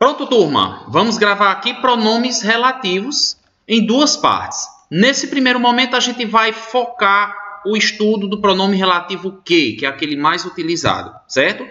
Pronto, turma. Vamos gravar aqui pronomes relativos em duas partes. Nesse primeiro momento, a gente vai focar o estudo do pronome relativo que é aquele mais utilizado, certo?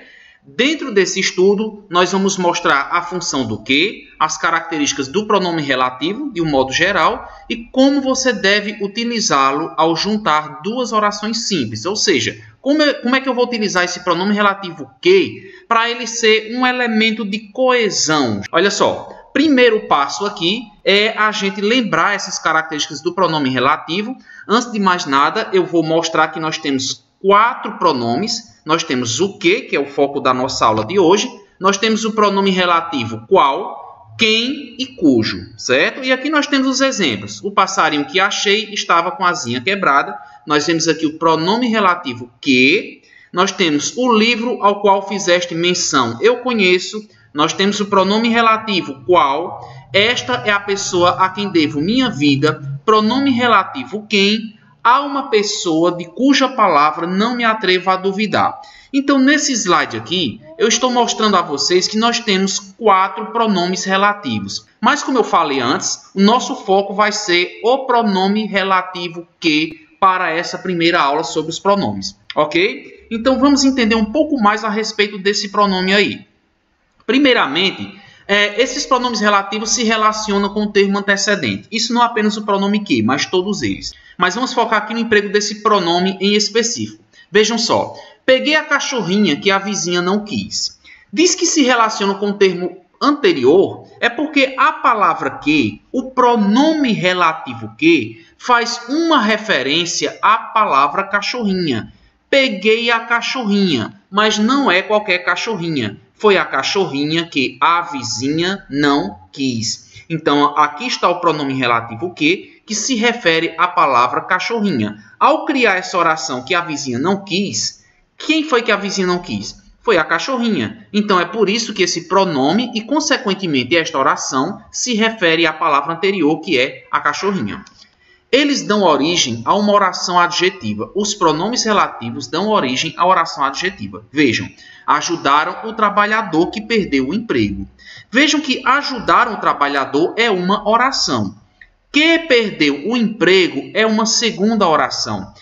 Dentro desse estudo, nós vamos mostrar a função do que, as características do pronome relativo, de um modo geral, e como você deve utilizá-lo ao juntar duas orações simples. Ou seja, como é que eu vou utilizar esse pronome relativo que para ele ser um elemento de coesão? Olha só, primeiro passo aqui é a gente lembrar essas características do pronome relativo. Antes de mais nada, eu vou mostrar que nós temos 4 pronomes. Nós temos o que é o foco da nossa aula de hoje. Nós temos o pronome relativo qual, quem e cujo, certo? E aqui nós temos os exemplos. O passarinho que achei estava com a asinha quebrada. Nós temos aqui o pronome relativo que. Nós temos o livro ao qual fizeste menção, eu conheço. Nós temos o pronome relativo qual. Esta é a pessoa a quem devo minha vida. Pronome relativo quem. Há uma pessoa de cuja palavra não me atrevo a duvidar. Então, nesse slide aqui, eu estou mostrando a vocês que nós temos 4 pronomes relativos. Mas, como eu falei antes, o nosso foco vai ser o pronome relativo que para essa primeira aula sobre os pronomes. Ok? Então, vamos entender um pouco mais a respeito desse pronome aí. Primeiramente, esses pronomes relativos se relacionam com o termo antecedente. Isso não é apenas o pronome que, mas todos eles. Mas vamos focar aqui no emprego desse pronome em específico. Vejam só. Peguei a cachorrinha que a vizinha não quis. Diz que se relaciona com o termo anterior é porque a palavra que, o pronome relativo que, faz uma referência à palavra cachorrinha. Peguei a cachorrinha, mas não é qualquer cachorrinha. Foi a cachorrinha que a vizinha não quis. Então, aqui está o pronome relativo que se refere à palavra cachorrinha. Ao criar essa oração que a vizinha não quis, quem foi que a vizinha não quis? Foi a cachorrinha. Então, é por isso que esse pronome e, consequentemente, esta oração se refere à palavra anterior, que é a cachorrinha. Eles dão origem a uma oração adjetiva. Os pronomes relativos dão origem à oração adjetiva. Vejam, ajudaram o trabalhador que perdeu o emprego. Vejam que ajudaram o trabalhador é uma oração. Que perdeu o emprego é uma segunda oração.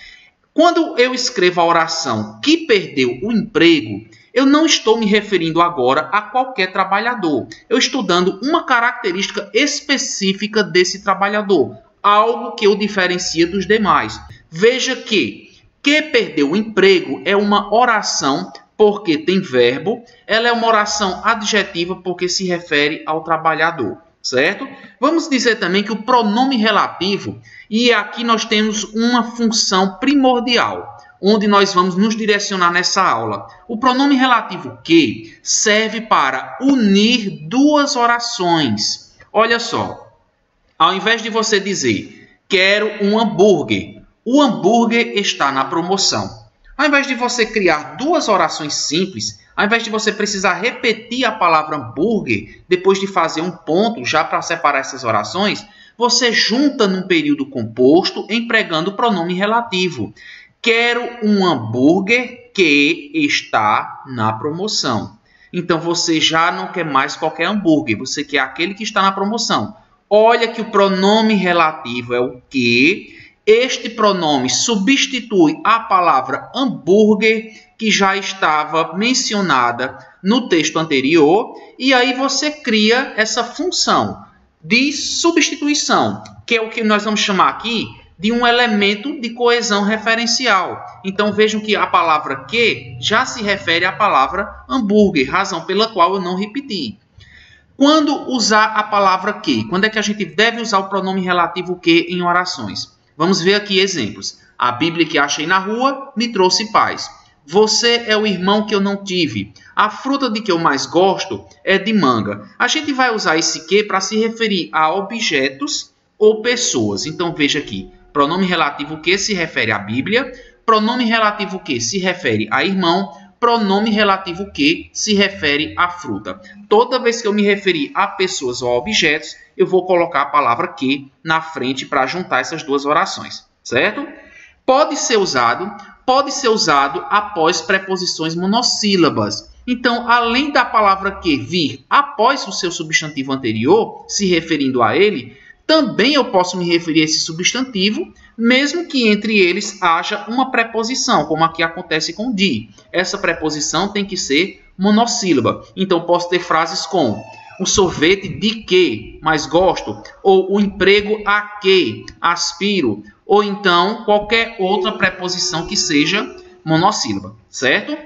Quando eu escrevo a oração que perdeu o emprego, eu não estou me referindo agora a qualquer trabalhador. Eu estou dando uma característica específica desse trabalhador. Algo que o diferencia dos demais. Veja que perdeu o emprego é uma oração porque tem verbo. Ela é uma oração adjetiva porque se refere ao trabalhador, certo? Vamos dizer também que o pronome relativo, e aqui nós temos uma função primordial, onde nós vamos nos direcionar nessa aula. O pronome relativo que serve para unir duas orações. Olha só. Ao invés de você dizer, quero um hambúrguer, o hambúrguer está na promoção. Ao invés de você criar duas orações simples, ao invés de você precisar repetir a palavra hambúrguer, depois de fazer um ponto já para separar essas orações, você junta num período composto empregando o pronome relativo. Quero um hambúrguer que está na promoção. Então, você já não quer mais qualquer hambúrguer, você quer aquele que está na promoção. Olha que o pronome relativo é o que. Este pronome substitui a palavra hambúrguer, que já estava mencionada no texto anterior. E aí você cria essa função de substituição, que é o que nós vamos chamar aqui de um elemento de coesão referencial. Então vejam que a palavra que já se refere à palavra hambúrguer, razão pela qual eu não repeti. Quando usar a palavra que? Quando é que a gente deve usar o pronome relativo que em orações? Vamos ver aqui exemplos. A Bíblia que achei na rua me trouxe paz. Você é o irmão que eu não tive. A fruta de que eu mais gosto é de manga. A gente vai usar esse que para se referir a objetos ou pessoas. Então veja aqui. Pronome relativo que se refere à Bíblia. Pronome relativo que se refere a irmão. Pronome relativo que se refere à fruta. Toda vez que eu me referir a pessoas ou a objetos, eu vou colocar a palavra que na frente para juntar essas duas orações, certo? Pode ser usado pode ser usado após preposições monossílabas. Então, além da palavra que vir após o seu substantivo anterior, se referindo a ele, também eu posso me referir a esse substantivo, mesmo que entre eles haja uma preposição, como aqui acontece com de. Essa preposição tem que ser monossílaba. Então, posso ter frases com o sorvete de que mais gosto, ou o emprego a que aspiro, ou então qualquer outra preposição que seja monossílaba, certo?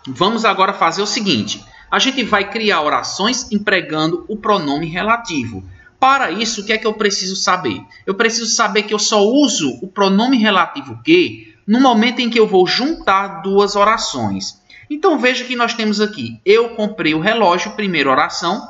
Vamos agora fazer o seguinte. A gente vai criar orações empregando o pronome relativo. Para isso, o que é que eu preciso saber? Eu preciso saber que eu só uso o pronome relativo que no momento em que eu vou juntar duas orações. Então, veja que nós temos aqui, eu comprei o relógio, primeira oração,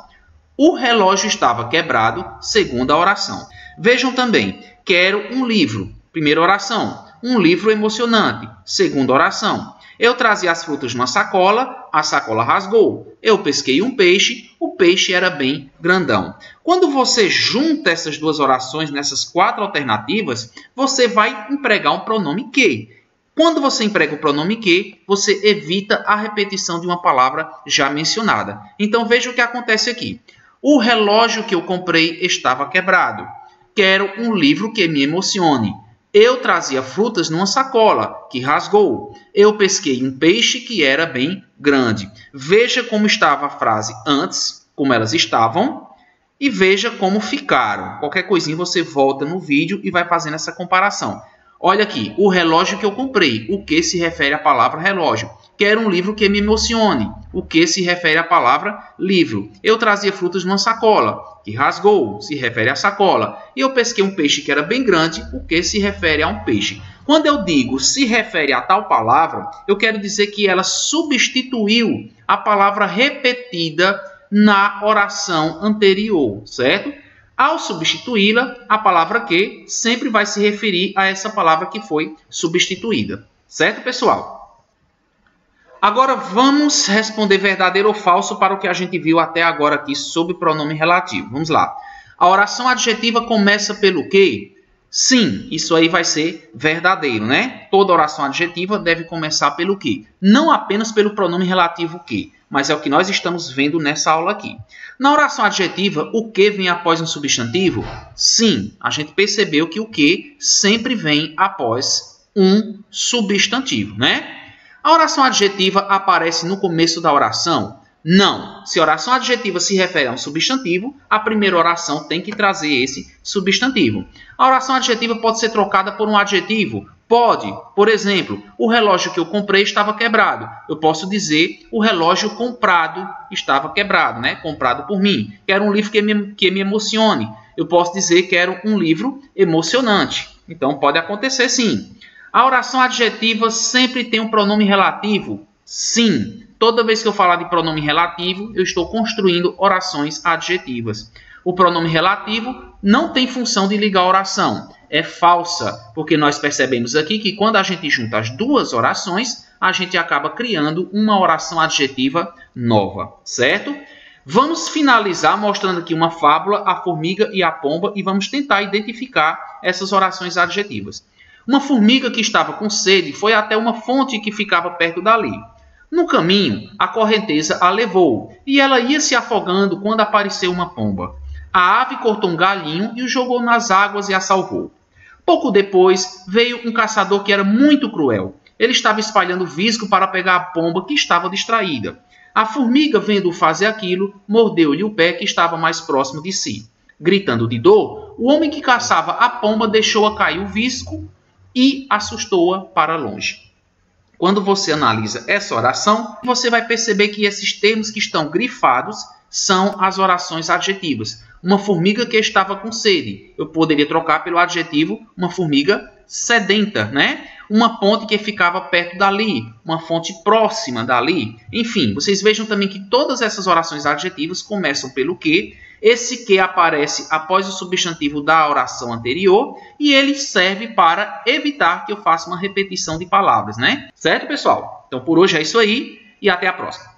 o relógio estava quebrado, segunda oração. Vejam também, quero um livro, primeira oração, um livro emocionante, segunda oração. Eu trazia as frutas numa sacola, a sacola rasgou. Eu pesquei um peixe, o peixe era bem grandão. Quando você junta essas duas orações nessas quatro alternativas, você vai empregar um pronome que. Quando você emprega o pronome que, você evita a repetição de uma palavra já mencionada. Então veja o que acontece aqui. O relógio que eu comprei estava quebrado. Quero um livro que me emocione. Eu trazia frutas numa sacola, que rasgou. Eu pesquei um peixe que era bem grande. Veja como estava a frase antes, como elas estavam, e veja como ficaram. Qualquer coisinha você volta no vídeo e vai fazendo essa comparação. Olha aqui, o relógio que eu comprei, o que se refere à palavra relógio. Quero um livro que me emocione, o que se refere à palavra livro. Eu trazia frutas numa sacola, que rasgou, se refere à sacola. E eu pesquei um peixe que era bem grande, o que se refere a um peixe. Quando eu digo se refere a tal palavra, eu quero dizer que ela substituiu a palavra repetida na oração anterior, certo? Ao substituí-la, a palavra que sempre vai se referir a essa palavra que foi substituída. Certo, pessoal? Agora vamos responder verdadeiro ou falso para o que a gente viu até agora aqui sobre pronome relativo. Vamos lá. A oração adjetiva começa pelo que? Sim, isso aí vai ser verdadeiro, né? Toda oração adjetiva deve começar pelo que? Não apenas pelo pronome relativo que, mas é o que nós estamos vendo nessa aula aqui. Na oração adjetiva, o que vem após um substantivo? Sim, a gente percebeu que o que sempre vem após um substantivo, né? A oração adjetiva aparece no começo da oração? Não. Se a oração adjetiva se refere a um substantivo, a primeira oração tem que trazer esse substantivo. A oração adjetiva pode ser trocada por um adjetivo? Pode. Por exemplo, o relógio que eu comprei estava quebrado. Eu posso dizer o relógio comprado estava quebrado, né? Comprado por mim. Quero um livro que me emocione. Eu posso dizer quero um livro emocionante. Então, pode acontecer sim. A oração adjetiva sempre tem um pronome relativo? Sim. Toda vez que eu falar de pronome relativo, eu estou construindo orações adjetivas. O pronome relativo não tem função de ligar a oração. É falsa, porque nós percebemos aqui que quando a gente junta as duas orações, a gente acaba criando uma oração adjetiva nova, certo? Vamos finalizar mostrando aqui uma fábula, a formiga e a pomba, e vamos tentar identificar essas orações adjetivas. Uma formiga que estava com sede foi até uma fonte que ficava perto dali. No caminho, a correnteza a levou, e ela ia se afogando quando apareceu uma pomba. A ave cortou um galinho e o jogou nas águas e a salvou. Pouco depois, veio um caçador que era muito cruel. Ele estava espalhando visgo para pegar a pomba que estava distraída. A formiga, vendo-o fazer aquilo, mordeu-lhe o pé que estava mais próximo de si. Gritando de dor, o homem que caçava a pomba deixou-a cair o visgo e assustou-a para longe. Quando você analisa essa oração, você vai perceber que esses termos que estão grifados são as orações adjetivas. Uma formiga que estava com sede. Eu poderia trocar pelo adjetivo uma formiga sedenta, né? Uma ponte que ficava perto dali, uma fonte próxima dali. Enfim, vocês vejam também que todas essas orações adjetivas começam pelo que. Esse que aparece após o substantivo da oração anterior e ele serve para evitar que eu faça uma repetição de palavras, né? Certo, pessoal? Então, por hoje é isso aí e até a próxima.